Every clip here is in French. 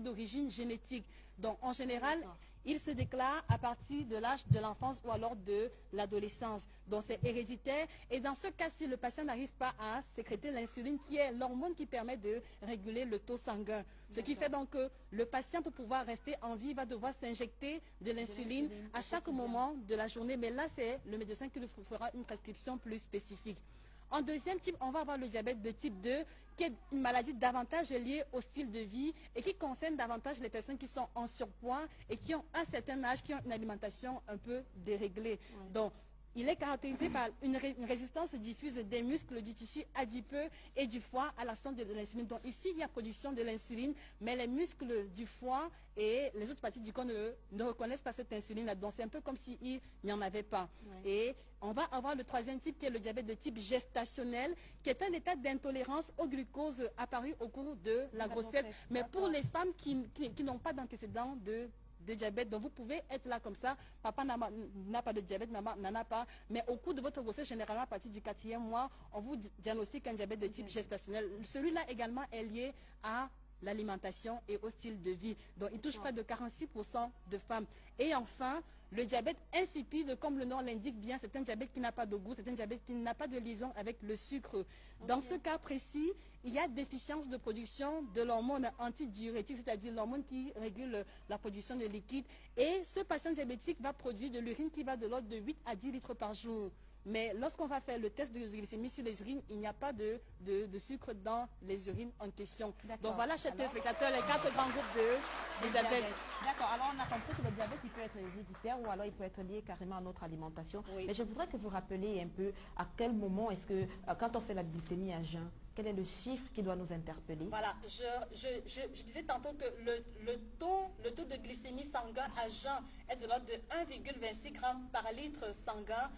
d'origine génétique. Donc, en général, il se déclare à partir de l'âge de l'enfance ou alors de l'adolescence. Donc, c'est héréditaire. Et dans ce cas, si le patient n'arrive pas à sécréter l'insuline, qui est l'hormone qui permet de réguler le taux sanguin. Ce qui fait donc que le patient, pour pouvoir rester en vie, va devoir s'injecter de l'insuline à chaque moment de la journée. Mais là, c'est le médecin qui lui fera une prescription plus spécifique. En deuxième type, on va avoir le diabète de type 2, qui est une maladie davantage liée au style de vie et qui concerne davantage les personnes qui sont en surpoids et qui ont un certain âge, qui ont une alimentation un peu déréglée. Ouais. Donc, il est caractérisé par une résistance diffuse des muscles, du tissu adipeux et du foie à l'action de l'insuline. Donc ici, il y a production de l'insuline, mais les muscles du foie et les autres parties du corps ne reconnaissent pas cette insuline-là. Donc c'est un peu comme s'il n'y en avait pas. Ouais. Et on va avoir le troisième type qui est le diabète de type gestationnel, qui est un état d'intolérance au glucose apparu au cours de la grossesse. Mais pour les femmes qui n'ont pas d'antécédents de diabète, donc vous pouvez être là comme ça, papa n'a pas de diabète, maman n'en a pas, mais au cours de votre grossesse, généralement à partir du 4e mois, on vous diagnostique un diabète de type gestationnel. Celui-là également est lié à l'alimentation et au style de vie. Donc il touche près de 46% de femmes. Et enfin, le diabète insipide, comme le nom l'indique bien, c'est un diabète qui n'a pas de goût, c'est un diabète qui n'a pas de liaison avec le sucre. Dans ce cas précis, il y a déficience de production de l'hormone antidiurétique, c'est-à-dire l'hormone qui régule la production de liquide. Et ce patient diabétique va produire de l'urine qui va de l'ordre de 8 à 10 litres par jour. Mais lorsqu'on va faire le test de glycémie sur les urines, il n'y a pas de sucre dans les urines en question. Donc voilà, chers téléspectateurs, les 4 grands groupes de diabète. D'accord, alors on a compris que le diabète, il peut être héréditaire ou alors il peut être lié carrément à notre alimentation. Oui. Mais je voudrais que vous rappeliez un peu à quel moment est-ce que, quand on fait la glycémie à jeun, quel est le chiffre qui doit nous interpeller? Voilà, je disais tantôt que le taux de glycémie sanguin à jeun est de l'ordre de 1,26 g par litre sanguin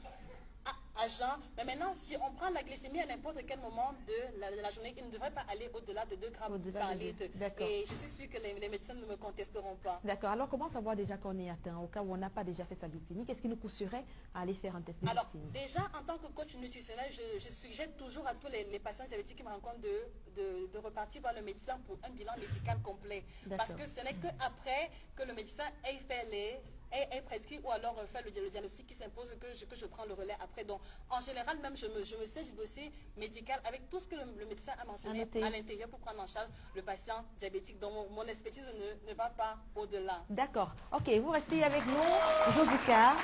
à jeun. Mais maintenant, si on prend la glycémie à n'importe quel moment de la journée, il ne devrait pas aller au-delà de 2 grammes par litre. Et je suis sûre que les médecins ne me contesteront pas. D'accord. Alors, comment savoir déjà qu'on est atteint? Au cas où on n'a pas déjà fait sa glycémie, qu'est-ce qui nous pousserait à aller faire un test de glycémie? Alors, déjà, en tant que coach nutritionnel, je suggère toujours à tous les patients diabétiques qui me rencontrent de repartir voir le médecin pour un bilan médical complet. Parce que ce n'est qu'après que le médecin ait fait est prescrit ou alors fait le diagnostic qui s'impose que je prends le relais après. Donc, en général, même, je me sers du dossier médical avec tout ce que le médecin a mentionné à l'intérieur pour prendre en charge le patient diabétique. Donc, mon expertise ne va pas au-delà. D'accord. Ok, vous restez avec nous, Josica.